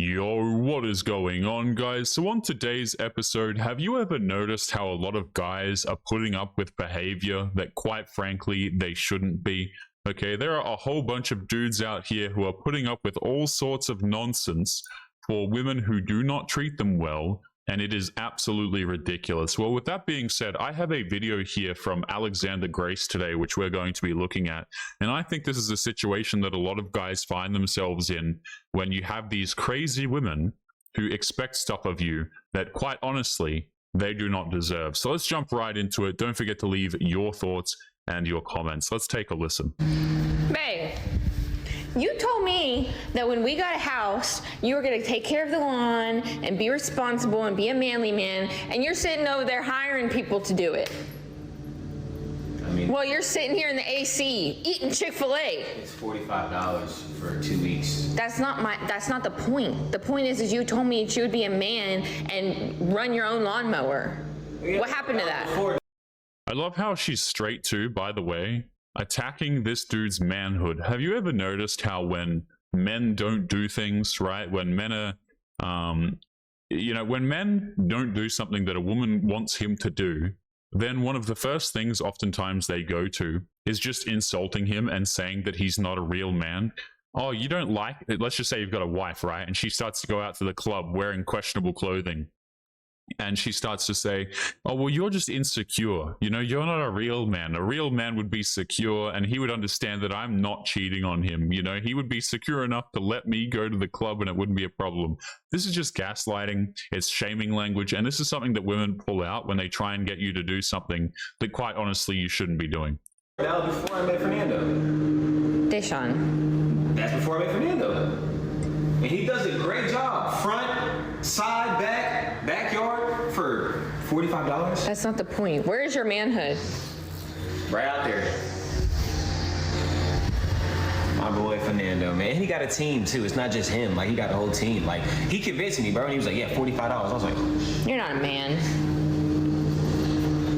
Yo, what is going on, guys? So on today's episode, have you ever noticed how a lot of guys are putting up with behavior that quite frankly they shouldn't be? Okay, there are a whole bunch of dudes out here who are putting up with all sorts of nonsense for women who do not treat them well, and it is absolutely ridiculous. Well, with that being said, I have a video here from Alexander Grace today, which we're going to be looking at. And I think this is a situation that a lot of guys find themselves in when you have these crazy women who expect stuff of you that, quite honestly, they do not deserve. So let's jump right into it. Don't forget to leave your thoughts and your comments. Let's take a listen. Babe, you told me that when we got a house, you were going to take care of the lawn and be responsible and be a manly man, and you're sitting over there hiring people to do it. Well, you're sitting here in the AC eating Chick-fil-A. It's $45 for 2 weeks. That's not the point. The point is you told me that you would be a man and run your own lawnmower. What happened to that? I love how she's straight too, by the way, attacking this dude's manhood. Have you ever noticed how when men don't do things, right? When men are, when men don't do something that a woman wants him to do, then one of the first things oftentimes they go to is just insulting him and saying that he's not a real man. Oh, you don't like it? Let's just say you've got a wife, right? And she starts to go out to the club wearing questionable clothing. And she starts to say, oh, well, you're just insecure. You know, you're not a real man. A real man would be secure, and he would understand that I'm not cheating on him. You know, he would be secure enough to let me go to the club and it wouldn't be a problem. This is just gaslighting. It's shaming language. And this is something that women pull out when they try and get you to do something that, quite honestly, you shouldn't be doing. That was before I met Fernando. Deshaun. That's before I met Fernando. And he does a great job. Front, side, back, backyard for $45. That's not the point. Where is your manhood? Right out there. My boy Fernando, man. He got a team too. It's not just him. Like, he got a whole team. Like, he convinced me, bro. And he was like, yeah, $45. I was like, You're not a man.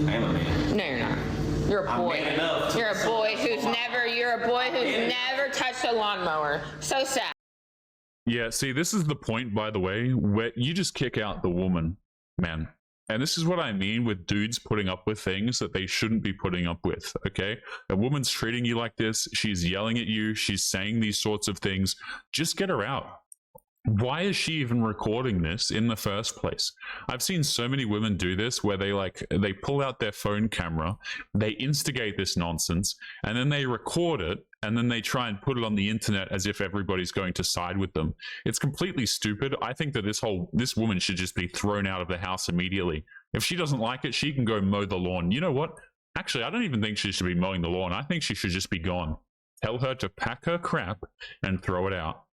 I am a man. No, you're not. You're a boy. I'm man enough. You're a boy who's never touched a lawnmower. So sad. Yeah, see, this is the point, by the way, where you just kick out the woman, man. And this is what I mean with dudes putting up with things that they shouldn't be putting up with, okay? A woman's treating you like this, she's yelling at you, she's saying these sorts of things. Just get her out. Why is she even recording this in the first place? I've seen so many women do this where they pull out their phone camera, they instigate this nonsense, and then they record it, and then they try and put it on the internet as if everybody's going to side with them. It's completely stupid. I think that this woman should just be thrown out of the house immediately. If she doesn't like it, she can go mow the lawn. You know what? Actually, I don't even think she should be mowing the lawn. I think she should just be gone. Tell her to pack her crap and throw it out.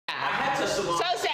So sad.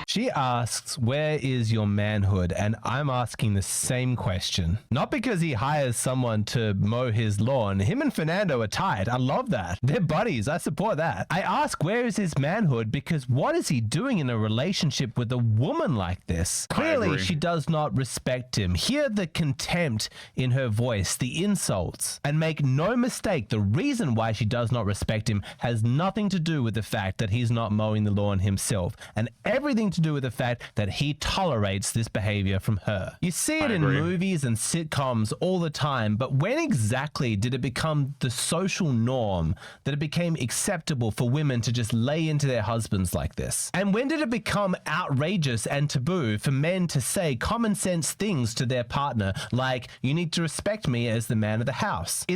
She asks, where is your manhood? And I'm asking the same question. Not because he hires someone to mow his lawn. Him and Fernando are tight. I love that. They're buddies. I support that. I ask, where is his manhood? Because what is he doing in a relationship with a woman like this? Clearly, she does not respect him. Hear the contempt in her voice, the insults. And make no mistake, the reason why she does not respect him has nothing to do with the fact that he's not mowing the lawn himself, and everything to do with the fact that he tolerates this behavior from her. You see it in movies and sitcoms all the time, but when exactly did it become the social norm that it became acceptable for women to just lay into their husbands like this? And when did it become outrageous and taboo for men to say common sense things to their partner, like, you need to respect me as the man of the house?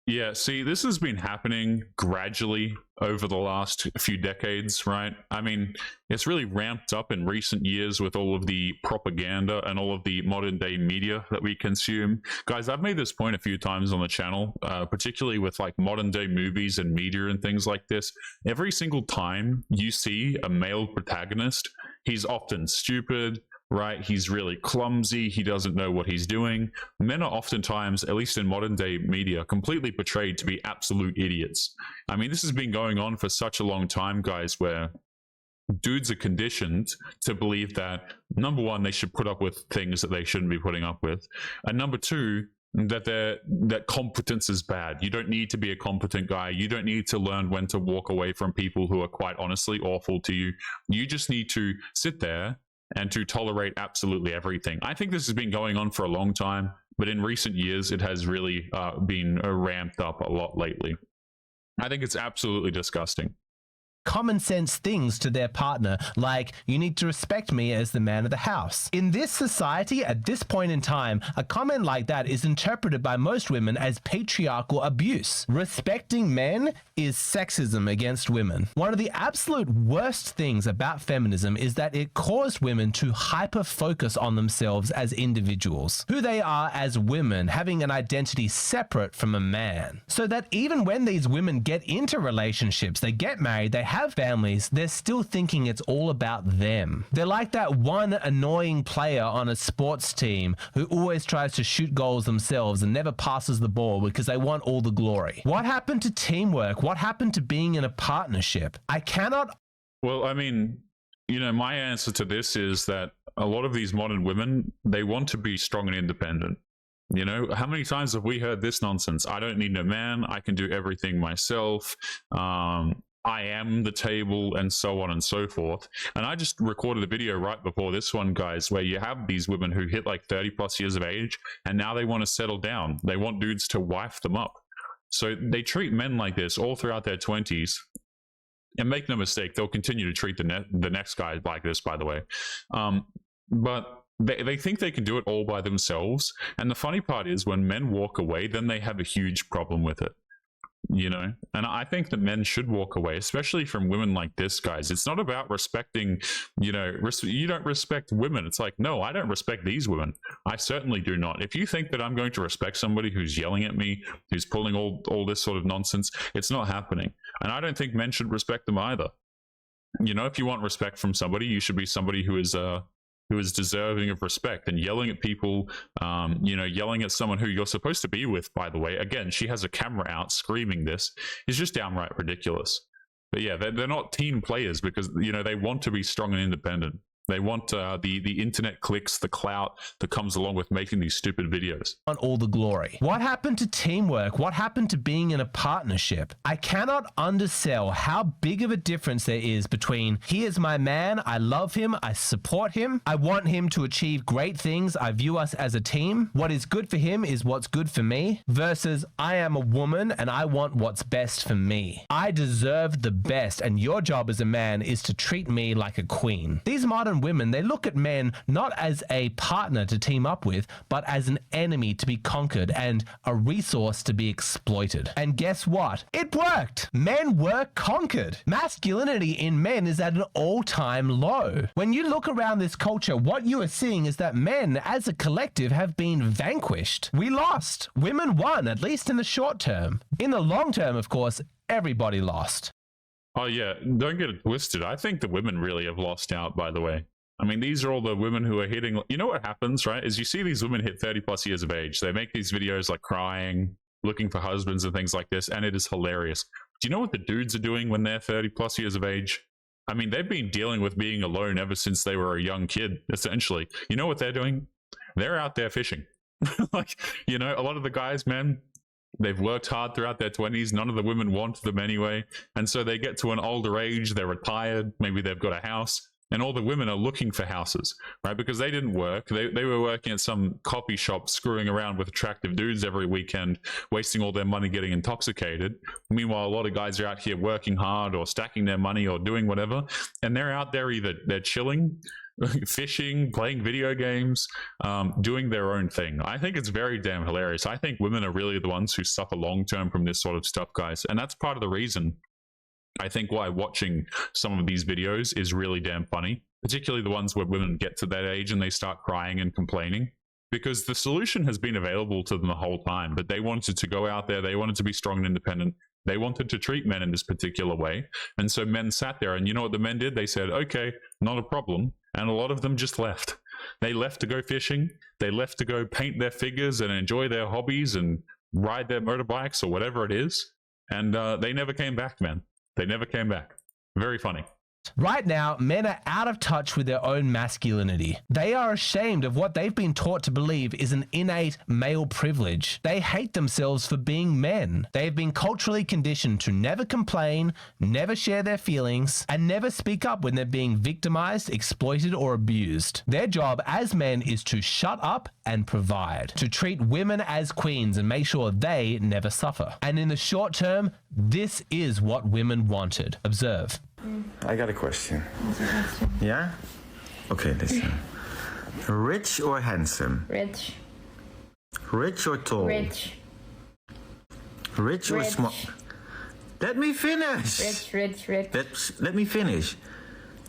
Yeah, see, this has been happening gradually over the last few decades, right? I mean, it's really ramped up in recent years with all of the propaganda and all of the modern day media that we consume. Guys, I've made this point a few times on the channel, particularly with like modern day movies and media and things like this. Every single time you see a male protagonist, he's often stupid, right? He's really clumsy. He doesn't know what he's doing. Men are oftentimes, at least in modern day media, completely portrayed to be absolute idiots. I mean, this has been going on for such a long time, guys, where dudes are conditioned to believe that, number one, they should put up with things that they shouldn't be putting up with. And number two, that competence is bad. You don't need to be a competent guy. You don't need to learn when to walk away from people who are quite honestly awful to you. You just need to sit there and to tolerate absolutely everything. I think this has been going on for a long time, but in recent years, it has really been ramped up a lot lately. I think it's absolutely disgusting. Common sense things to their partner, like, you need to respect me as the man of the house. In this society, at this point in time, a comment like that is interpreted by most women as patriarchal abuse. Respecting men is sexism against women. One of the absolute worst things about feminism is that it caused women to hyper-focus on themselves as individuals, who they are as women, having an identity separate from a man. So that even when these women get into relationships, they get married, they have families, they're still thinking it's all about them. They're like that one annoying player on a sports team who always tries to shoot goals themselves and never passes the ball because they want all the glory. What happened to teamwork? What happened to being in a partnership? I cannot... Well, I mean, you know, my answer to this is that a lot of these modern women, they want to be strong and independent. You know, how many times have we heard this nonsense? I don't need a man. I can do everything myself. I am the table, and so on and so forth. And I just recorded a video right before this one, guys, where you have these women who hit like 30 plus years of age, and now they want to settle down. They want dudes to wife them up. So they treat men like this all throughout their 20s. And make no mistake, they'll continue to treat the next guy like this, by the way. But they think they can do it all by themselves. And the funny part is, when men walk away, then they have a huge problem with it. You know, and I think that men should walk away, especially from women like this, guys. It's not about respecting, you know, you don't respect women. It's like, no, I don't respect these women. I certainly do not. If you think that I'm going to respect somebody who's yelling at me, who's pulling all this sort of nonsense, it's not happening. And I don't think men should respect them either. You know, if you want respect from somebody, you should be somebody who is deserving of respect. And yelling at people, you know, yelling at someone who you're supposed to be with, by the way, again, she has a camera out screaming this, is just downright ridiculous. But yeah, they're not team players because, you know, they want to be strong and independent. They want the internet clicks, the clout that comes along with making these stupid videos. On all the glory. What happened to teamwork? What happened to being in a partnership? I cannot undersell how big of a difference there is between, he is my man, I love him, I support him, I want him to achieve great things, I view us as a team, what is good for him is what's good for me, versus I am a woman and I want what's best for me. I deserve the best, and your job as a man is to treat me like a queen. These modern women, they look at men not as a partner to team up with, but as an enemy to be conquered and a resource to be exploited. And guess what? It worked! Men were conquered. Masculinity in men is at an all-time low. When you look around this culture, what you are seeing is that men, as a collective, have been vanquished. We lost. Women won, at least in the short term. In the long term, of course, everybody lost. Oh yeah, don't get it twisted. I think the women really have lost out, by the way. I mean, these are all the women who are hitting, you know what happens, right? Is you see these women hit 30 plus years of age. They make these videos like crying, looking for husbands and things like this, and it is hilarious. Do you know what the dudes are doing when they're 30 plus years of age? I mean, they've been dealing with being alone ever since they were a young kid, essentially. You know what they're doing? They're out there fishing. Like, you know, a lot of the guys, man, they've worked hard throughout their 20s. None of the women want them anyway. And so they get to an older age, they're retired, maybe they've got a house, and all the women are looking for houses, right? Because they didn't work. They were working at some coffee shop, screwing around with attractive dudes every weekend, wasting all their money getting intoxicated. Meanwhile, a lot of guys are out here working hard or stacking their money or doing whatever. And they're out there either they're chilling, fishing, playing video games, doing their own thing. I think it's very damn hilarious. I think women are really the ones who suffer long-term from this sort of stuff, guys. And that's part of the reason I think why watching some of these videos is really damn funny, particularly the ones where women get to that age and they start crying and complaining, because the solution has been available to them the whole time, but they wanted to go out there, they wanted to be strong and independent, they wanted to treat men in this particular way, and so men sat there, and you know what the men did? They said, okay, not a problem, and a lot of them just left. They left to go fishing, they left to go paint their figures and enjoy their hobbies and ride their motorbikes or whatever it is, and they never came back, man. They never came back. Very funny. past. Right now, men are out of touch with their own masculinity. They are ashamed of what they've been taught to believe is an innate male privilege. They hate themselves for being men. They've been culturally conditioned to never complain, never share their feelings, and never speak up when they're being victimized, exploited, or abused. Their job as men is to shut up and provide, to treat women as queens and make sure they never suffer. And in the short term, this is what women wanted. Observe. I got a question. Yeah? Okay, listen. Rich or handsome? Rich. Rich or tall? Rich. Rich or Rich. small? Let me finish. Rich. Let me finish.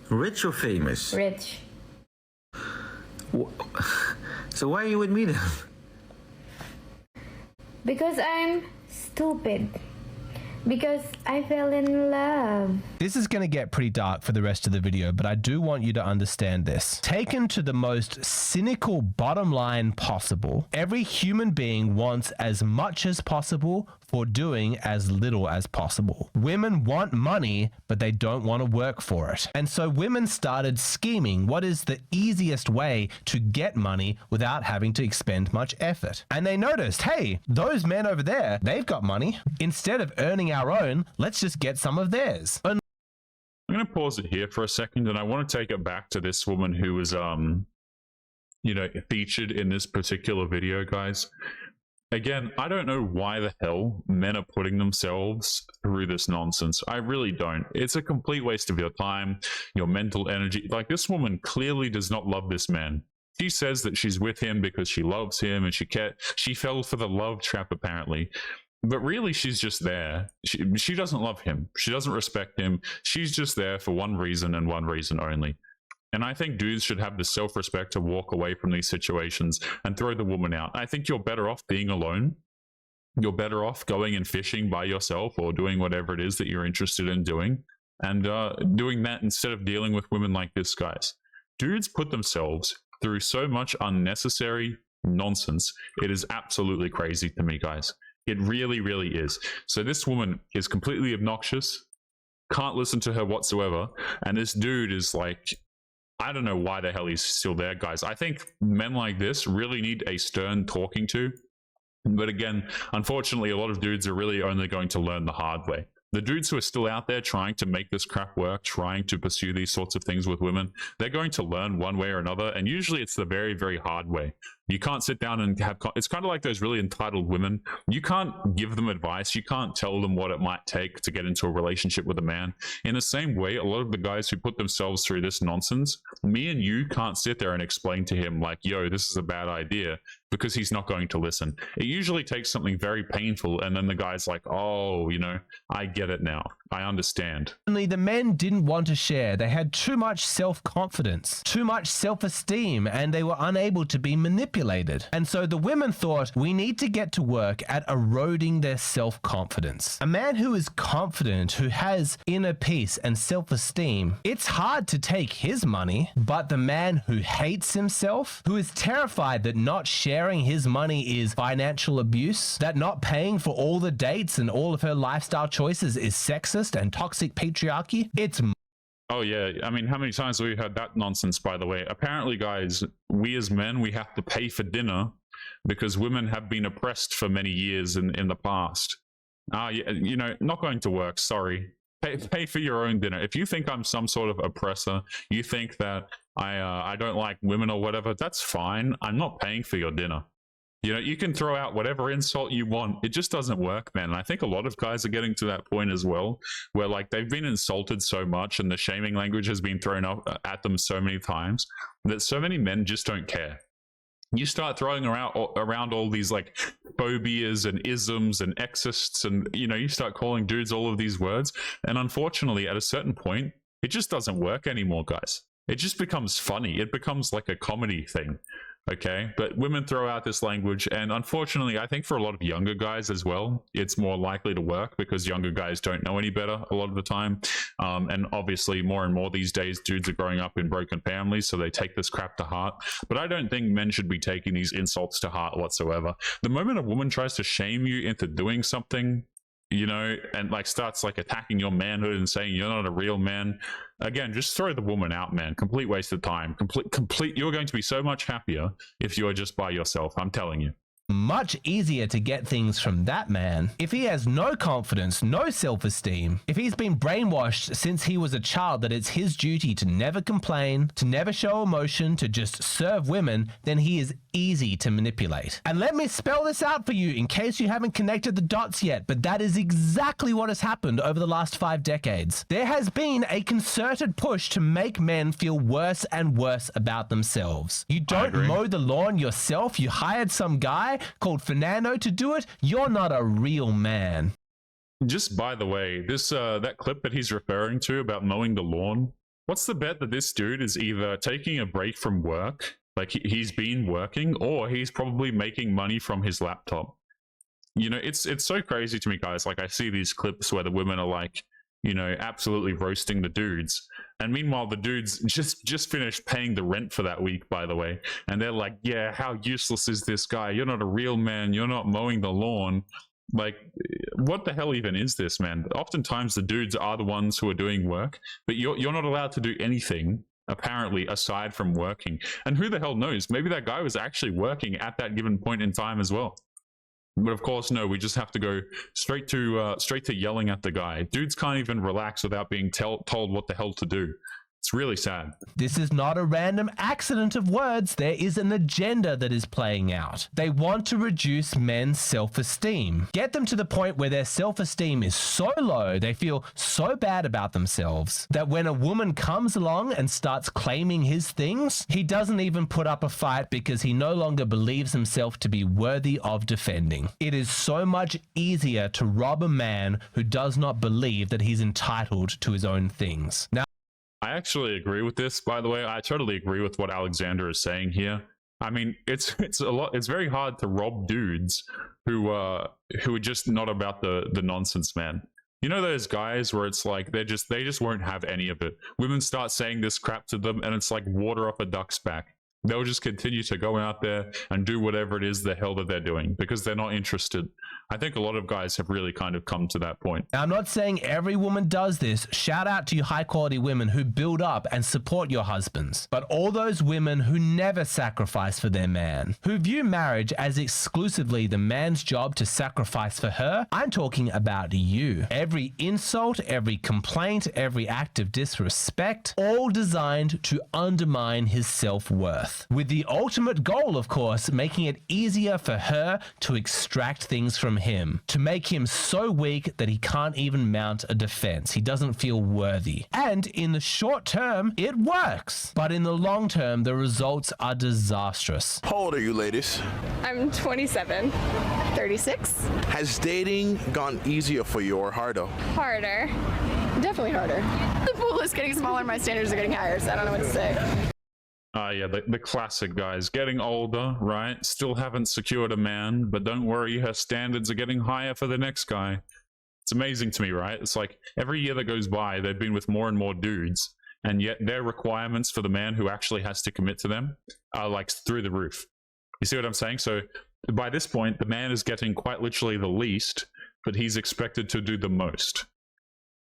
Rich or famous? Rich. So why are you with me then? Because I'm stupid. Because I fell in love. This is going to get pretty dark for the rest of the video, but I do want you to understand this. Taken to the most cynical bottom line possible, every human being wants as much as possible for doing as little as possible. Women want money, but they don't want to work for it. And so women started scheming what is the easiest way to get money without having to expend much effort. And they noticed, hey, those men over there, they've got money. Instead of earning our own, let's just get some of theirs. I'm going to pause it here for a second, and I want to take it back to this woman who was, featured in this particular video, guys. Again, I don't know why the hell men are putting themselves through this nonsense. I really don't. It's a complete waste of your time, your mental energy. Like, this woman clearly does not love this man. She says that she's with him because she loves him and she fell for the love trap, apparently. But really, she's just there. She doesn't love him. She doesn't respect him. She's just there for one reason and one reason only. And I think dudes should have the self-respect to walk away from these situations and throw the woman out. I think you're better off being alone. You're better off going and fishing by yourself or doing whatever it is that you're interested in doing. And doing that instead of dealing with women like this, guys. Dudes put themselves through so much unnecessary nonsense. It is absolutely crazy to me, guys. It really, really is. So this woman is completely obnoxious. Can't listen to her whatsoever. And this dude is like, I don't know why the hell he's still there, guys. I think men like this really need a stern talking to. But again, unfortunately, a lot of dudes are really only going to learn the hard way. The dudes who are still out there trying to make this crap work, trying to pursue these sorts of things with women, they're going to learn one way or another. And usually it's the very, very hard way. You can't sit down and have, it's kind of like those really entitled women. You can't give them advice. You can't tell them what it might take to get into a relationship with a man. In the same way, a lot of the guys who put themselves through this nonsense, me and you can't sit there and explain to him like, yo, this is a bad idea, because he's not going to listen. It usually takes something very painful. And then the guy's like, oh, you know, I get it now. I understand. Only the men didn't want to share. They had too much self-confidence, too much self-esteem, and they were unable to be manipulated. And so the women thought, we need to get to work at eroding their self-confidence. A man who is confident, who has inner peace and self-esteem, it's hard to take his money, but the man who hates himself, who is terrified that not sharing his money is financial abuse, that not paying for all the dates and all of her lifestyle choices is sexist and toxic patriarchy, it's... Oh yeah, I mean, how many times have we heard that nonsense, by the way? Apparently, guys, we as men, we have to pay for dinner because women have been oppressed for many years in the past. Yeah, you know, not going to work, sorry. Pay for your own dinner. If you think I'm some sort of oppressor, you think that I don't like women or whatever, that's fine. I'm not paying for your dinner. You know, you can throw out whatever insult you want. It just doesn't work, man. And I think a lot of guys are getting to that point as well, where like they've been insulted so much and the shaming language has been thrown up at them so many times that so many men just don't care. You start throwing around all these like phobias and isms and exists, and you know, you start calling dudes all of these words. And unfortunately, at a certain point, it just doesn't work anymore, guys. It just becomes funny. It becomes like a comedy thing. Okay, but women throw out this language, and unfortunately, I think for a lot of younger guys as well, it's more likely to work because younger guys don't know any better a lot of the time. And obviously, more and more these days, dudes are growing up in broken families, so they take this crap to heart. But I don't think men should be taking these insults to heart whatsoever. The moment a woman tries to shame you into doing something, you know, and like starts like attacking your manhood and saying you're not a real man, again, just throw the woman out, man. Complete waste of time. Complete. You're going to be so much happier if you're just by yourself. I'm telling you. Much easier to get things from that man. If he has no confidence, no self-esteem, if he's been brainwashed since he was a child that it's his duty to never complain, to never show emotion, to just serve women, then he is easy to manipulate. And let me spell this out for you in case you haven't connected the dots yet, but that is exactly what has happened over the last 5 decades. There has been a concerted push to make men feel worse and worse about themselves. You don't mow the lawn yourself, you hired some guy called Fernando to do it, you're not a real man. Just by the way, this that clip that he's referring to about mowing the lawn, what's the bet that this dude is either taking a break from work, like he's been working, or he's probably making money from his laptop? You know, it's so crazy to me, guys. Like, I see these clips where the women are like, you know, absolutely roasting the dudes, and meanwhile the dudes just finished paying the rent for that week, by the way, and they're like, yeah, how useless is this guy? You're not a real man, you're not mowing the lawn. Like, what the hell even is this, man? Oftentimes the dudes are the ones who are doing work, but you're not allowed to do anything apparently aside from working. And who the hell knows, maybe that guy was actually working at that given point in time as well. But of course, no, we just have to go straight to yelling at the guy. Dudes can't even relax without being told what the hell to do. It's really sad. This is not a random accident of words. There is an agenda that is playing out. They want to reduce men's self-esteem. Get them to the point where their self-esteem is so low, they feel so bad about themselves, that when a woman comes along and starts claiming his things, he doesn't even put up a fight because he no longer believes himself to be worthy of defending. It is so much easier to rob a man who does not believe that he's entitled to his own things. Now, I actually agree with this, by the way. I totally agree with what Alexander is saying here. I mean, it's very hard to rob dudes who are just not about the nonsense, man. You know those guys where it's like they just won't have any of it. Women start saying this crap to them and it's like water off a duck's back. They'll just continue to go out there and do whatever it is the hell that they're doing because they're not interested. I think a lot of guys have really kind of come to that point. Now, I'm not saying every woman does this. Shout out to you high quality women who build up and support your husbands. But all those women who never sacrifice for their man, who view marriage as exclusively the man's job to sacrifice for her, I'm talking about you. Every insult, every complaint, every act of disrespect, all designed to undermine his self-worth. With the ultimate goal, of course, making it easier for her to extract things from him, to make him so weak that he can't even mount a defense. He doesn't feel worthy. And in the short term, it works. But in the long term, the results are disastrous. How old are you, ladies? I'm 27. 36? Has dating gone easier for you or harder? Harder. Definitely harder. The pool is getting smaller, my standards are getting higher, so I don't know what to say. Yeah, the classic guys, getting older, right? Still haven't secured a man, but don't worry, her standards are getting higher for the next guy. It's amazing to me, right? It's like every year that goes by, they've been with more and more dudes, and yet their requirements for the man who actually has to commit to them are like through the roof. You see what I'm saying? So by this point, the man is getting quite literally the least, but he's expected to do the most.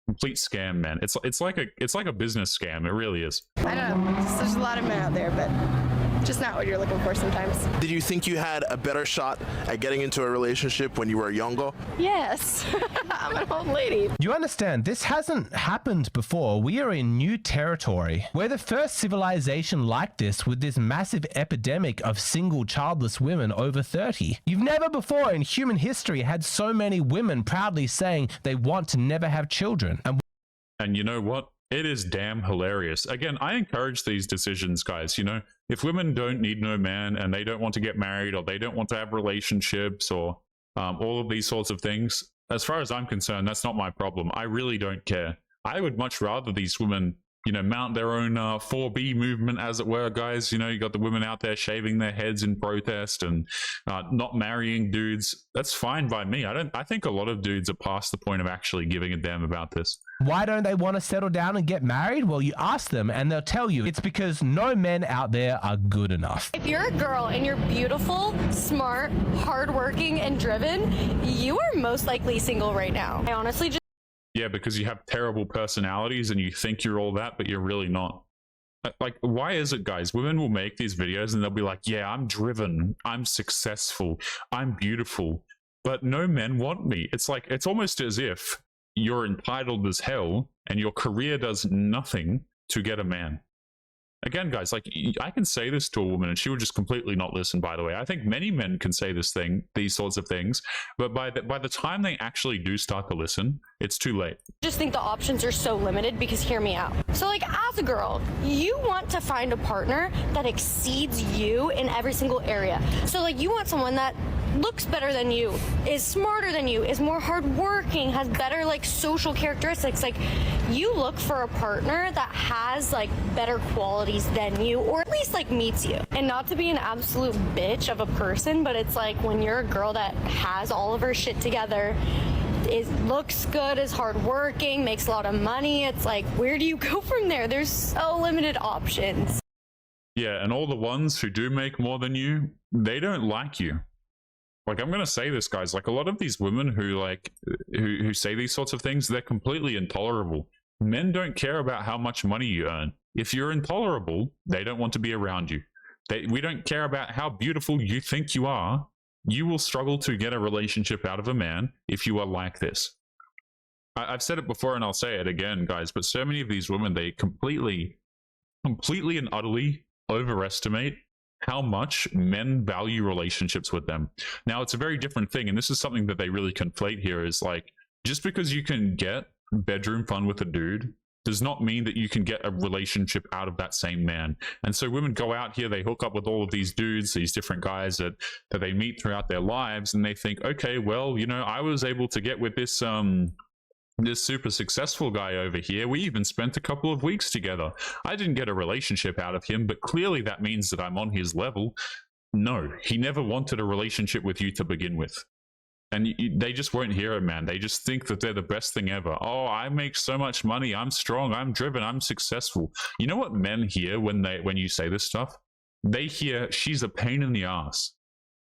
Complete scam, man. It's like a business scam. It really is. I don't know. There's a lot of men out there, but just not what you're looking for sometimes. Did you think you had a better shot at getting into a relationship when you were younger? Yes. I'm an old lady. You understand, this hasn't happened before. We are in new territory. We're the first civilization like this with this massive epidemic of single childless women over 30. You've never before in human history had so many women proudly saying they want to never have children. And you know what? It is damn hilarious. Again, I encourage these decisions, guys. You know, if women don't need no man and they don't want to get married or they don't want to have relationships or all of these sorts of things, as far as I'm concerned, that's not my problem. I really don't care. I would much rather these women mount their own 4B movement, as it were, guys. You got the women out there shaving their heads in protest and not marrying dudes. That's fine by me. I think a lot of dudes are past the point of actually giving a damn about this. Why don't they want to settle down and get married? Well, you ask them and they'll tell you it's because no men out there are good enough. If you're a girl and you're beautiful, smart, hardworking, and driven, you are most likely single right now. I honestly just... Yeah, because you have terrible personalities and you think you're all that, but you're really not. Like, why is it, guys? Women will make these videos and they'll be like, yeah, I'm driven, I'm successful, I'm beautiful, but no men want me. It's like, it's almost as if you're entitled as hell and your career does nothing to get a man. Again, guys, like, I can say this to a woman and she would just completely not listen, by the way. I think many men can say these sorts of things, but by the time they actually do start to listen, it's too late. just think the options are so limited because hear me out. So like as a girl, you want to find a partner that exceeds you in every single area. So like you want someone that looks better than you, is smarter than you, is more hardworking, has better like social characteristics. Like you look for a partner that has like better qualities than you, or at least like meets you. And not to be an absolute bitch of a person, but it's like when you're a girl that has all of her shit together, looks good, is hardworking, makes a lot of money, it's like, where do you go from there? There's so limited options. Yeah, and all the ones who do make more than you, they don't like you. Like, I'm gonna say this, guys, like a lot of these women who say these sorts of things, they're completely intolerable. Men don't care about how much money you earn. If you're intolerable, they don't want to be around you. We don't care about how beautiful you think you are. You will struggle to get a relationship out of a man if you are like this. I've said it before and I'll say it again, guys, but so many of these women, they completely and utterly overestimate how much men value relationships with them. Now, it's a very different thing, and this is something that they really conflate here, is like, just because you can get bedroom fun with a dude does not mean that you can get a relationship out of that same man. And so women go out here, they hook up with all of these dudes, these different guys that they meet throughout their lives, and they think, okay, well, you know, I was able to get with this super successful guy over here. We even spent a couple of weeks together. I didn't get a relationship out of him, but clearly that means that I'm on his level. No, he never wanted a relationship with you to begin with. And they just won't hear it, man. They just think that they're the best thing ever. Oh, I make so much money. I'm strong. I'm driven. I'm successful. You know what men hear when you say this stuff? They hear, she's a pain in the ass.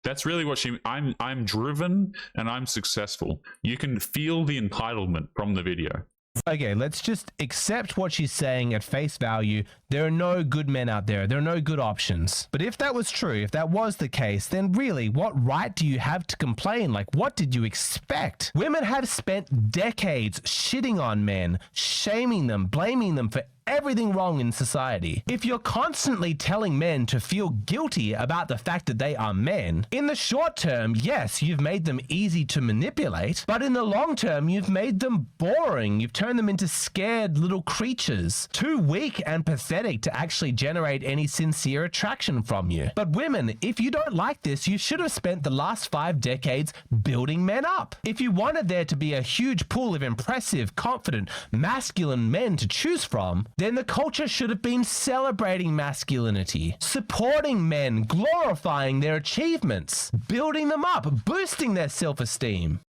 That's really what I'm driven and I'm successful. You can feel the entitlement from the video. Okay, let's just accept what she's saying at face value. There are no good men out there. There are no good options. But if that was true, if that was the case, then really, what right do you have to complain? Like, what did you expect? Women have spent decades shitting on men, shaming them, blaming them for everything wrong in society. If you're constantly telling men to feel guilty about the fact that they are men, in the short term, yes, you've made them easy to manipulate, but in the long term, you've made them boring. You've turned them into scared little creatures, too weak and pathetic to actually generate any sincere attraction from you. But women, if you don't like this, you should have spent the last 5 decades building men up. If you wanted there to be a huge pool of impressive, confident, masculine men to choose from, then the culture should have been celebrating masculinity, supporting men, glorifying their achievements, building them up, boosting their self-esteem.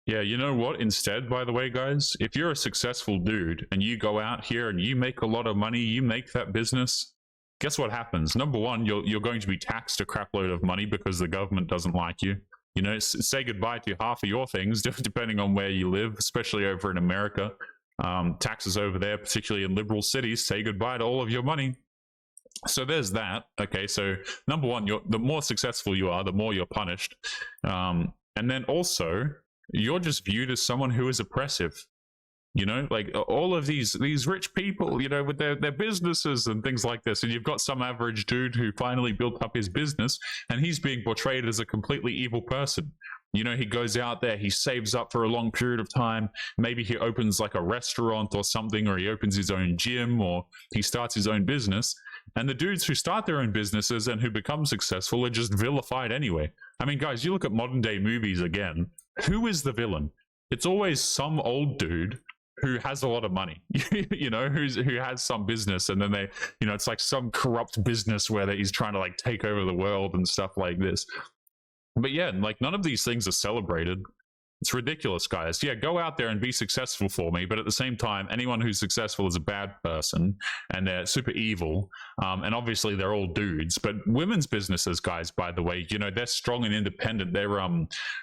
Yeah, you know what? Instead, by the way, guys, if you're a successful dude and you go out here and you make a lot of money, you make that business, guess what happens? Number one, you're going to be taxed a crapload of money because the government doesn't like you. You know, say goodbye to half of your things, depending on where you live, especially over in America. Taxes over there, particularly in liberal cities, say goodbye to all of your money. So there's that. Okay, so number one, the more successful you are, the more you're punished. And then also, you're just viewed as someone who is oppressive. You know, like all of these rich people, you know, with their businesses and things like this. And you've got some average dude who finally built up his business and he's being portrayed as a completely evil person. You know, he goes out there, he saves up for a long period of time. Maybe he opens like a restaurant or something, or he opens his own gym, or he starts his own business. And the dudes who start their own businesses and who become successful are just vilified anyway. I mean, guys, you look at modern day movies again. Who is the villain? It's always some old dude who has a lot of money, you know, who has some business, and then they, you know, it's like some corrupt business where he's trying to like take over the world and stuff like this. But yeah, like none of these things are celebrated. It's ridiculous, guys. Yeah, go out there and be successful for me, but at the same time, anyone who's successful is a bad person, and they're super evil. And obviously, they're all dudes. But women's businesses, guys, by the way, you know, they're strong and independent. They're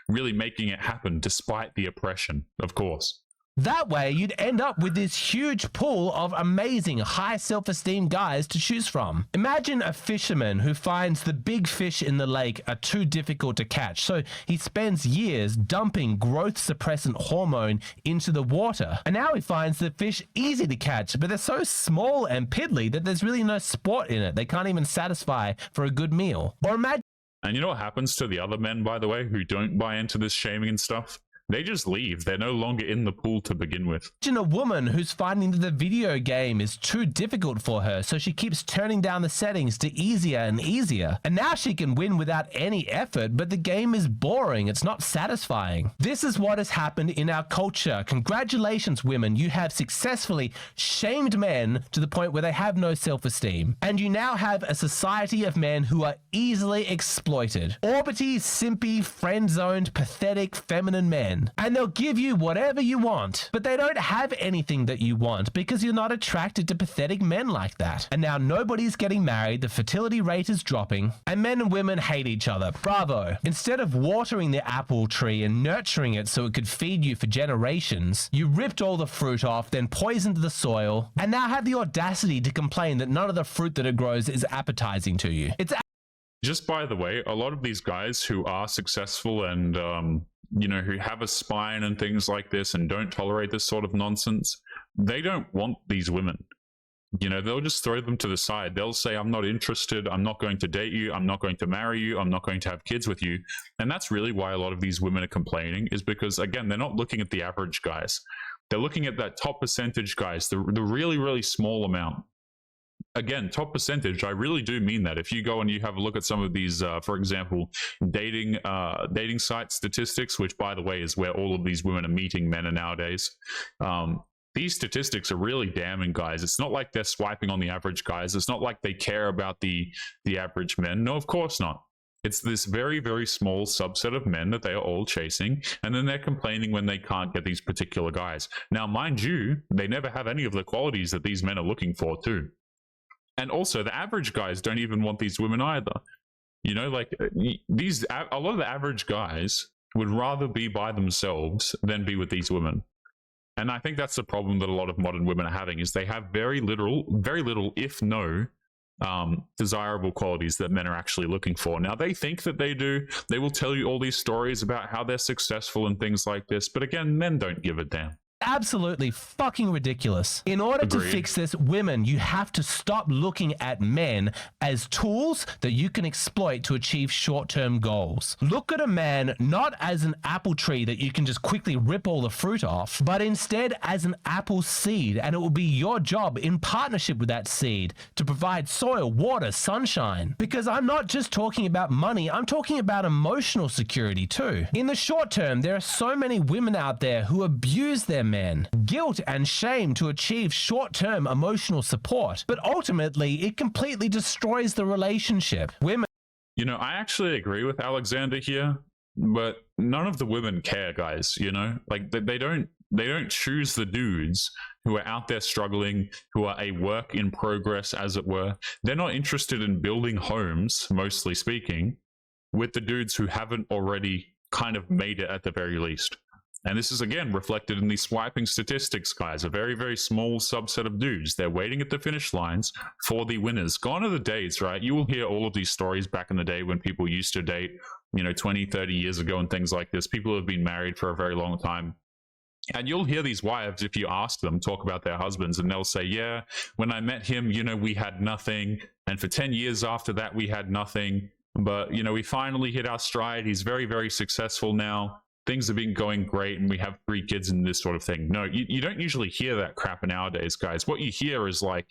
really making it happen despite the oppression, of course. That way, you'd end up with this huge pool of amazing, high self-esteem guys to choose from. Imagine a fisherman who finds the big fish in the lake are too difficult to catch, so he spends years dumping growth-suppressant hormone into the water. And now he finds the fish easy to catch, but they're so small and piddly that there's really no sport in it. They can't even satisfy for a good meal. Or imagine... And you know what happens to the other men, by the way, who don't buy into this shaming and stuff? They just leave. They're no longer in the pool to begin with. Imagine a woman who's finding that the video game is too difficult for her, so she keeps turning down the settings to easier and easier. And now she can win without any effort, but the game is boring. It's not satisfying. This is what has happened in our culture. Congratulations, women. You have successfully shamed men to the point where they have no self-esteem. And you now have a society of men who are easily exploited. Orbity, simpy, friend-zoned, pathetic, feminine men. And they'll give you whatever you want, but they don't have anything that you want because you're not attracted to pathetic men like that. And now nobody's getting married, the fertility rate is dropping, and men and women hate each other. Bravo. Instead of watering the apple tree and nurturing it so it could feed you for generations, you ripped all the fruit off, then poisoned the soil, and now have the audacity to complain that none of the fruit that it grows is appetizing to you. It's just by the way, a lot of these guys who are successful and you know, who have a spine and things like this and don't tolerate this sort of nonsense, they don't want these women. You know, they'll just throw them to the side. They'll say, I'm not interested. I'm not going to date you. I'm not going to marry you. I'm not going to have kids with you. And that's really why a lot of these women are complaining, is because, again, they're not looking at the average guys. They're looking at that top percentage guys, the really, really small amount. Again, top percentage, I really do mean that. If you go and you have a look at some of these, for example, dating site statistics, which, by the way, is where all of these women are meeting men nowadays, these statistics are really damning, guys. It's not like they're swiping on the average guys. It's not like they care about the average men. No, of course not. It's this very, very small subset of men that they are all chasing, and then they're complaining when they can't get these particular guys. Now, mind you, they never have any of the qualities that these men are looking for, too. And also, the average guys don't even want these women either. You know, like a lot of the average guys would rather be by themselves than be with these women. And I think that's the problem that a lot of modern women are having, is they have very little, if no, desirable qualities that men are actually looking for. Now, they think that they do. They will tell you all these stories about how they're successful and things like this. But again, men don't give a damn. Absolutely fucking ridiculous. In order to fix this, women, you have to stop looking at men as tools that you can exploit to achieve short-term goals. Look at a man not as an apple tree that you can just quickly rip all the fruit off, but instead as an apple seed, and it will be your job in partnership with that seed to provide soil, water, sunshine. Because I'm not just talking about money, I'm talking about emotional security too. In the short term, there are so many women out there who abuse their men, guilt and shame to achieve short-term emotional support, but ultimately it completely destroys the relationship. Women, you know, I actually agree with Alexander here, but none of the women care, guys. You know, like they don't choose the dudes who are out there struggling, who are a work in progress, as it were. They're not interested in building homes, mostly speaking, with the dudes who haven't already kind of made it at the very least. And this is, again, reflected in these swiping statistics, guys. A very, very small subset of dudes. They're waiting at the finish lines for the winners. Gone are the days, right? You will hear all of these stories back in the day when people used to date, you know, 20, 30 years ago and things like this. People have been married for a very long time. And you'll hear these wives, if you ask them, talk about their husbands, and they'll say, yeah, when I met him, you know, we had nothing. And for 10 years after that, we had nothing. But, you know, we finally hit our stride. He's very, very successful now. Things have been going great, and we have 3 kids and this sort of thing. No, you don't usually hear that crap nowadays, guys. What you hear is like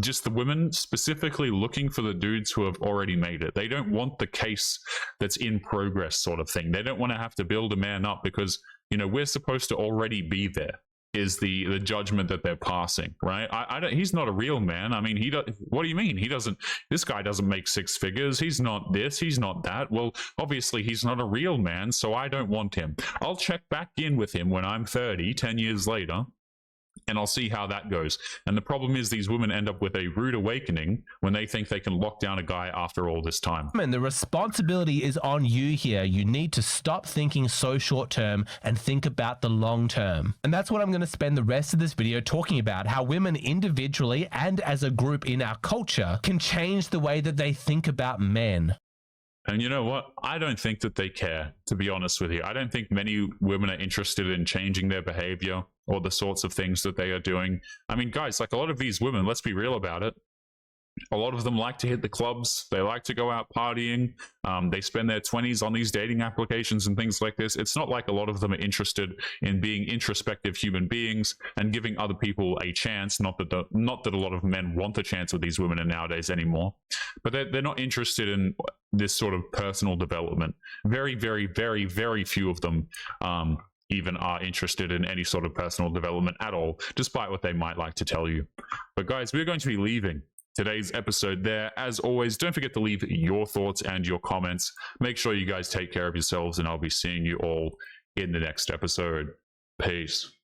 just the women specifically looking for the dudes who have already made it. They don't want the case that's in progress sort of thing. They don't want to have to build a man up because, you know, we're supposed to already be there. is the judgment that they're passing, right? I don't, he's not a real man. I mean, what do you mean? This guy doesn't make six figures. He's not this, he's not that. Well, obviously he's not a real man, so I don't want him. I'll check back in with him when I'm 30, 10 years later, and I'll see how that goes. And the problem is these women end up with a rude awakening when they think they can lock down a guy after all this time. And the responsibility is on you here. You need to stop thinking so short term and think about the long term. And that's what I'm going to spend the rest of this video talking about, how women individually and as a group in our culture can change the way that they think about men. And you know what? I don't think that they care, to be honest with you. I don't think many women are interested in changing their behavior or the sorts of things that they are doing. I mean, guys, like a lot of these women, let's be real about it. A lot of them like to hit the clubs. They like to go out partying. They spend their 20s on these dating applications and things like this. It's not like a lot of them are interested in being introspective human beings and giving other people a chance. Not that a lot of men want a chance with these women nowadays anymore, but they're not interested in this sort of personal development. Very, very, very, very few of them even are interested in any sort of personal development at all, despite what they might like to tell you. But guys, we're going to be leaving today's episode there. As always, don't forget to leave your thoughts and your comments. Make sure you guys take care of yourselves, and I'll be seeing you all in the next episode. Peace.